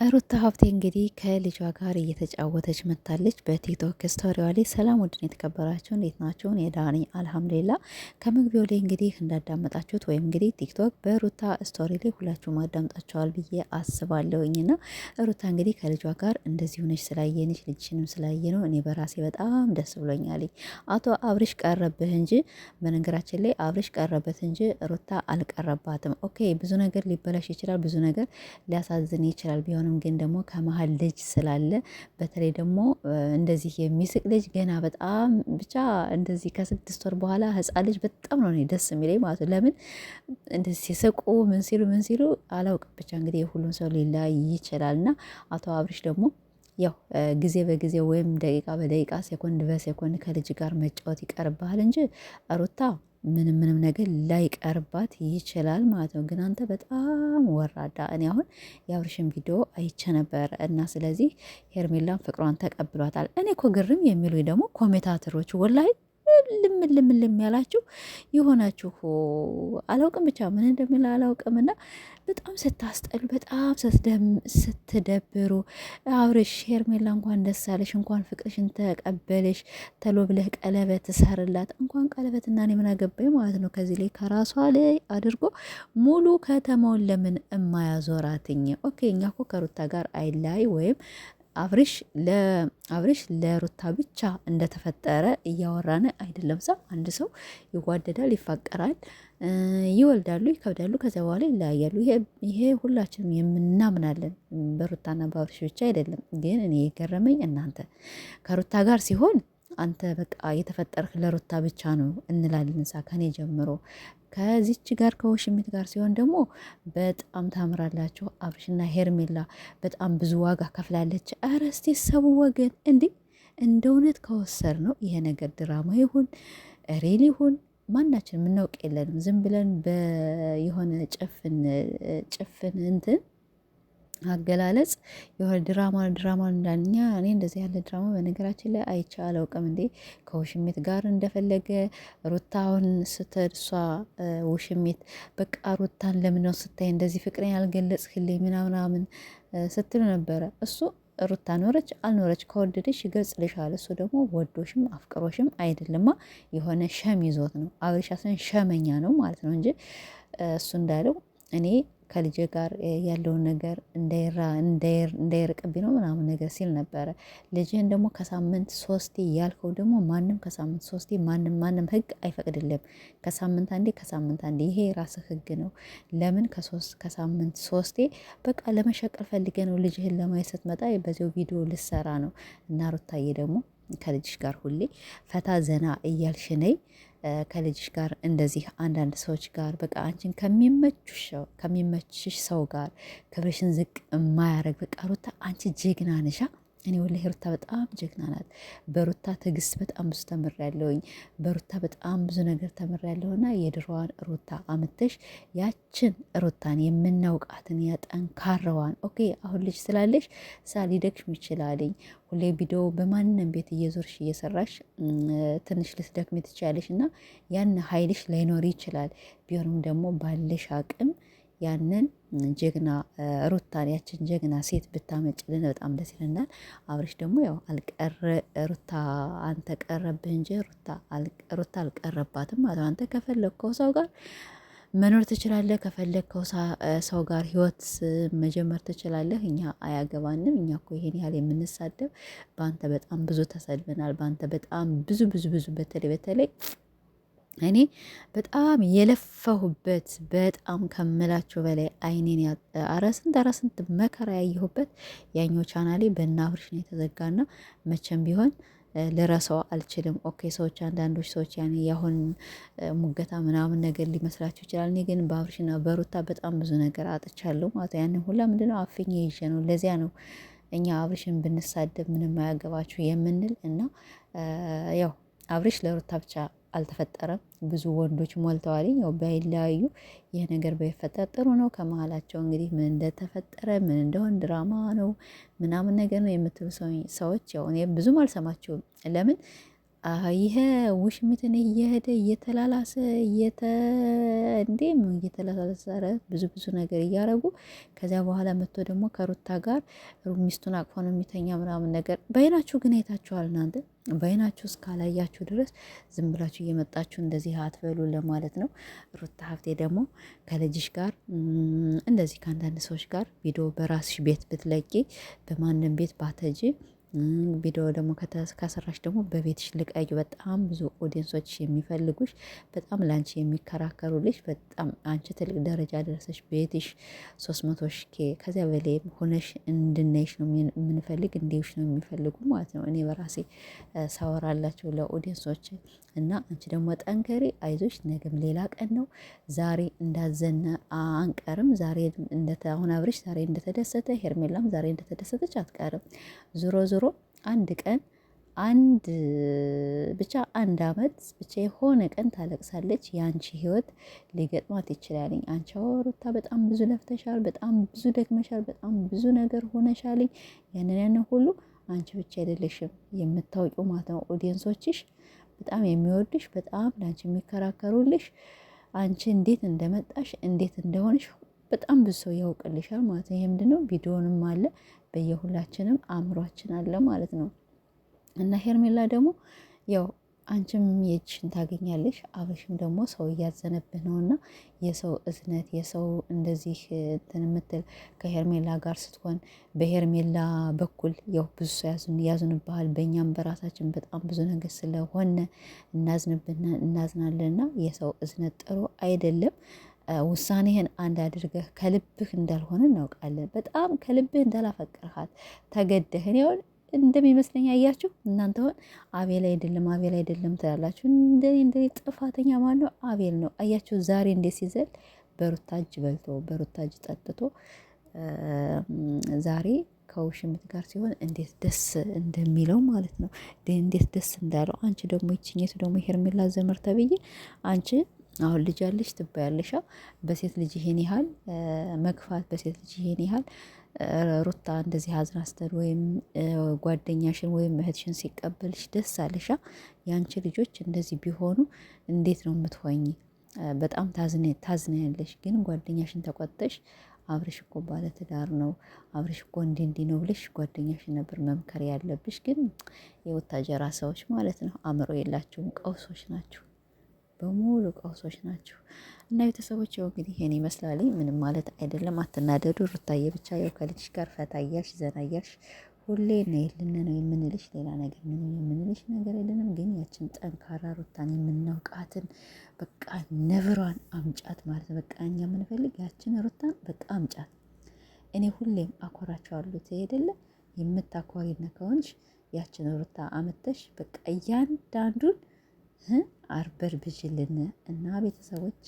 ሩታ ሀብቴ እንግዲህ ከልጇ ጋር እየተጫወተች መታለች በቲክቶክ ስቶሪዋ ላይ። ሰላም ውድን የተከበራችሁ እንዴት ናችሁ? እኔ ደህና ነኝ አልሐምዱሊላህ። ከምግቢው ላይ እንግዲህ እንዳዳመጣችሁት ወይም እንግዲህ ቲክቶክ በሩታ ስቶሪ ላይ ሁላችሁም አዳምጣችኋል ብዬ አስባለሁኝና ሩታ እንግዲህ ከልጇ ጋር እንደዚህ ሆነች ስላየንሽ ልጅሽንም ስላየ ነው እኔ በራሴ በጣም ደስ ብሎኛል። አቶ አብርሽ ቀረብህ እንጂ በነገራችን ላይ አብርሽ ቀረበት እንጂ ሩታ አልቀረባትም። ኦኬ ብዙ ነገር ሊበላሽ ይችላል፣ ብዙ ነገር ሊያሳዝን ይችላል። ቢሆንም ግን ደግሞ ከመሀል ልጅ ስላለ በተለይ ደግሞ እንደዚህ የሚስቅ ልጅ ገና በጣም ብቻ እንደዚህ ከ6 ወር በኋላ ህፃን ልጅ በጣም ነው ደስ የሚለኝ ማለት ነው። ለምን እንደዚህ ሲስቁ ምን ሲሉ አላውቅም። ብቻ እንግዲህ የሁሉም ሰው ሊለያይ ይችላል እና አቶ አብርሽ ደግሞ ያው ጊዜ በጊዜ ወይም ደቂቃ በደቂቃ ሴኮንድ በሴኮንድ ከልጅ ጋር መጫወት ይቀርብሃል እንጂ ሩታ ምንም ነገር ላይቀርባት ይችላል ማለት ነው። ግን አንተ በጣም ወራዳ። እኔ አሁን የአብርሽን ቪዲዮ አይቼ ነበር እና ስለዚህ ሄርሜላን ፍቅሯን ተቀብሏታል። እኔ እኮ ግርም የሚሉ ደግሞ ኮሜንታተሮች ወላይ ልም ያላችሁ የሆናችሁ አላውቅም፣ ብቻ ምን እንደሚል አላውቅም። እና በጣም ስታስጠሉ፣ በጣም ስትደብሩ። አብርሽ ሄርሜላ እንኳን ደስ አለሽ፣ እንኳን ፍቅርሽን ተቀበለሽ፣ ተሎ ብለህ ቀለበት ሰርላት። እንኳን ቀለበት እና እኔ ምን አገባኝ ማለት ነው። ከዚህ ላይ ከራሷ ላይ አድርጎ ሙሉ ከተማውን ለምን እማያዞራትኝ? ኦኬ እኛ እኮ ከሩታ ጋር አይላይ ወይም አብርሽ ለሩታ ብቻ እንደተፈጠረ እያወራን አይደለም። አንድ ሰው ይዋደዳል፣ ይፋቀራል፣ ይወልዳሉ፣ ይከብዳሉ፣ ከዚያ በኋላ ይለያያሉ። ይሄ ሁላችንም የምናምናለን። በሩታና በአብርሽ ብቻ አይደለም። ግን እኔ የገረመኝ እናንተ ከሩታ ጋር ሲሆን አንተ በቃ የተፈጠርክ ለሩታ ብቻ ነው እንላለን። ከኔ ጀምሮ ከዚች ጋር ከውሽሚት ጋር ሲሆን ደግሞ በጣም ታምራላችሁ። አብርሽና ሄርሜላ በጣም ብዙ ዋጋ ከፍላለች። ኧረ እስቲ ሰቡ ወገን እንደ እውነት ከወሰድ ነው ይሄ ነገር ድራማ ይሁን ሪል ይሁን ማናችን የምናውቅ የለንም። ዝም ብለን የሆነ ጭፍን እንትን አገላለጽ የሆነ ድራማ እንዳኛ እኔ እንደዚህ ያለ ድራማ በነገራችን ላይ አይቼ አላውቅም። ከውሽሚት ጋር እንደፈለገ ሩታውን ስተድሷ ውሽሚት በቃ ሩታን ለምነው ስታይ እንደዚህ ፍቅሬን ያልገለጽክልኝ ምናምን ስትሉ ነበረ። እሱ ሩታ ኖረች አልኖረች ከወደደሽ ይገልጽልሻል። እሱ ደግሞ ወዶሽም አፍቅሮሽም አይደለማ የሆነ ሸም ይዞት ነው። አብርሻስን ሸመኛ ነው ማለት ነው እንጂ እሱ እንዳለው እኔ ከልጄ ጋር ያለውን ነገር እንዳይርቅብኝ ነው ምናምን ነገር ሲል ነበረ። ልጅህን ደግሞ ከሳምንት 3 ያልከው ደግሞ ማንም ከሳምንት 3 ማንም ህግ አይፈቅድልም። ከሳምንት አንዴ ይሄ የራስህ ህግ ነው። ለምን ከሳምንት 3 በቃ ለመሸቀል ፈልገ ነው። ልጅህን ለማየት ስትመጣ በዚያው ቪዲዮ ልሰራ ነው። እና ሩታዬ ደግሞ ከልጅሽ ጋር ሁሌ ፈታ ዘና እያልሽ ነይ። ከልጅሽ ጋር እንደዚህ አንዳንድ ሰዎች ጋር በቃ አንቺን ከሚመችሽ ሰው ጋር ክብርሽን ዝቅ የማያደርግ በቃ ሩታ አንቺ ጀግና ነሻ። እኔ ወላሂ ሩታ በጣም ጀግና ናት። በሩታ ትዕግስት በጣም ብዙ ተምሬያለሁኝ። በሩታ በጣም ብዙ ነገር ተምሬያለሁና የድሮዋን ሩታ አምተሽ ያችን ሩታን የምናውቃትን ያጠንካረዋን ኦኬ። አሁን ልጅ ስላለሽ ሊደክም ይችላልኝ። ሁሌ ቪዲዮ በማንም ቤት እየዞርሽ እየሰራሽ ትንሽ ልትደክሚ ትችላለሽ እና ያን ኃይልሽ ላይኖር ይችላል። ቢሆንም ደግሞ ባለሽ አቅም ያንን ጀግና ሩታን ያችን ጀግና ሴት ብታመጭልን በጣም ደስ ይለናል። አብርሽ ደግሞ ያው ሩታ አንተ ቀረብህ እንጂ ሩታ አልቀረባትም ማለት ነው። አንተ ከፈለግከው ሰው ጋር መኖር ትችላለህ። ከፈለግከው ሰው ጋር ህይወት መጀመር ትችላለህ። እኛ አያገባንም። እኛ እኮ ይሄን ያህል የምንሳደብ በአንተ በጣም ብዙ ተሰድበናል። በአንተ በጣም ብዙ በተለይ እኔ በጣም የለፈሁበት በጣም ከምላችሁ በላይ አይኔን አረስንት መከራ ያየሁበት ያኛው ቻናሌ በእነ አብርሽ ነው የተዘጋና መቼም ቢሆን ልረሳው አልችልም። ኦኬ አንዳንዶች ሰዎች ያሁን ሙገታ ምናምን ነገር ሊመስላችሁ ይችላል። እኔ ግን በአብርሽና በሩታ በጣም ብዙ ነገር አጥቻለሁ ማለት ያንን ሁላ ምንድነው አፍኜ ይዤ ነው። ለዚያ ነው እኛ አብርሽን ብንሳደብ ምንም አያገባችሁ የምንል እና ያው አብርሽ ለሩታ ብቻ አልተፈጠረም። ብዙ ወንዶች ሞልተዋል። ያው ባይለያዩ ይህ ነገር ባይፈጠር ጥሩ ነው። ከመሀላቸው እንግዲህ ምን እንደተፈጠረ ምን እንደሆን ድራማ ነው ምናምን ነገር ነው የምትሉ ሰዎች ያው እኔ ብዙም አልሰማችሁም። ለምን ይሄ ውሽሚትን እየሄደ እየተላላሰ እየተላላሰ ብዙ ብዙ ነገር እያረጉ ከዚያ በኋላ መጥቶ ደግሞ ከሩታ ጋር ሚስቱን አቅፎ ነው የሚተኛ ምናምን ነገር በይናችሁ ግን አይታችኋል እናንተ በይናችሁ እስካላያችሁ ድረስ ዝም ብላችሁ እየመጣችሁ እንደዚህ አትበሉ ለማለት ነው። ሩታ ሀብቴ ደግሞ ከልጅሽ ጋር እንደዚህ ከአንዳንድ ሰዎች ጋር ቪዲዮ በራስሽ ቤት ብትለቂ በማንም ቤት ባተጂ ቪዲዮ ደግሞ ከሰራሽ ደግሞ በቤትሽ ልቀዩ። በጣም ብዙ ኦዲየንሶች የሚፈልጉሽ በጣም ላንቺ የሚከራከሩልሽ በጣም አንቺ ትልቅ ደረጃ ደረሰሽ ቤትሽ 300 ኬ ከዚያ በላይ ሆነሽ እንድናይሽ ነው የምንፈልግ እንዲሽ ነው የሚፈልጉ ማለት ነው። እኔ በራሴ ሳወራላቸው ለኦዲየንሶች እና አንቺ ደግሞ ጠንከሪ አይዞሽ፣ ነገም ሌላ ቀን ነው። ዛሬ እንዳዘነ አንቀርም። ዛሬ አሁን አብርሽ ዛሬ እንደተደሰተ ሄርሜላም ዛሬ እንደተደሰተች አትቀርም። ዞሮ ዞሮ አንድ ቀን ብቻ አንድ አመት ብቻ የሆነ ቀን ታለቅሳለች። የአንቺ ህይወት ሊገጥማት ይችላልኝ። አንቺ ሩታ በጣም ብዙ ለፍተሻል፣ በጣም ብዙ ደክመሻል፣ በጣም ብዙ ነገር ሆነሻልኝ። ያንን ሁሉ አንቺ ብቻ አይደለሽም የምታውቂው ማለት ነው። ኦዲየንሶችሽ በጣም የሚወድሽ በጣም ለአንቺ የሚከራከሩልሽ አንቺ እንዴት እንደመጣሽ እንዴት እንደሆንሽ በጣም ብዙ ሰው ያውቅልሻል ማለት ነው። ይሄ ምንድነው ቪዲዮንም አለ በየሁላችንም አእምሯችን አለ ማለት ነው። እና ሄርሜላ ደግሞ ያው አንቺም የእጅሽን ታገኛለሽ፣ አብርሽም ደግሞ ሰው እያዘነብህ ነውና የሰው እዝነት የሰው እንደዚህ እንትን የምትል ከሄርሜላ ጋር ስትሆን በሄርሜላ በኩል ያው ብዙ ሰው ያዝንብሃል። በእኛም በራሳችን በጣም ብዙ ነገር ስለሆነ እናዝናለንና የሰው እዝነት ጥሩ አይደለም። ውሳኔህን አንድ አድርገህ ከልብህ እንዳልሆነ እናውቃለን። በጣም ከልብህ እንዳላፈቅርሃት ተገደህን ይሆን እንደሚመስለኝ አያችሁ። እናንተ ሆን አቤል አይደለም ትላላችሁ። እንደኔ ጥፋተኛ ማን ነው? አቤል ነው። አያችሁ ዛሬ እንዴት ሲዘል በሩታ እጅ በልቶ በሩታ እጅ ጠጥቶ ዛሬ ከውሽምት ጋር ሲሆን እንዴት ደስ እንደሚለው ማለት ነው። እንዴት ደስ እንዳለው። አንቺ ደግሞ ይችኘቱ ደግሞ ሄርሜላ ዘመር ተብዬ አንቺ አሁን ልጅ አለሽ ትባያለሻ። በሴት ልጅ ይሄን ያህል መግፋት፣ በሴት ልጅ ይሄን ያህል ሩታ እንደዚህ ሀዘን ስተድ ወይም ጓደኛሽን ወይም እህትሽን ሲቀበልሽ ደስ አለሻ። የአንቺ ልጆች እንደዚህ ቢሆኑ እንዴት ነው የምትሆኝ? በጣም ታዝኛለሽ። ግን ጓደኛሽን ተቆጥተሽ አብርሽ እኮ ባለትዳር ነው፣ አብርሽ እኮ እንዲህ ነው ብለሽ ጓደኛሽን ነበር መምከር ያለብሽ። ግን የወታጀራ ሰዎች ማለት ነው አእምሮ የላችሁም፣ ቀውሶች ናቸው፣ በሙሉ ቀውሶች ናቸው። እና ቤተሰቦች ያው እንግዲህ ይሄን ይመስላል። ምንም ማለት አይደለም፣ አትናደዱ። ሩታዬ ብቻ ያው ከልጅሽ ጋር ፈታ እያልሽ ዘና እያልሽ ሁሌ ነይልን ነው የምንልሽ። ሌላ ነገር ምንም የምንልሽ ነገር የለንም። ግን ያችን ጠንካራ ሩታን የምናውቃትን በቃ ነብሯን አምጫት ማለት ነው። በቃ እኛ የምንፈልግ ያችን ሩታን በቃ አምጫት። እኔ ሁሌም አኮራቸዋለሁ። ትሄደለ የምታኮሪነ ከሆንሽ ያችን ሩታ አመተሽ በቃ እያንዳንዱን አርበር ብጅልን እና ቤተሰቦች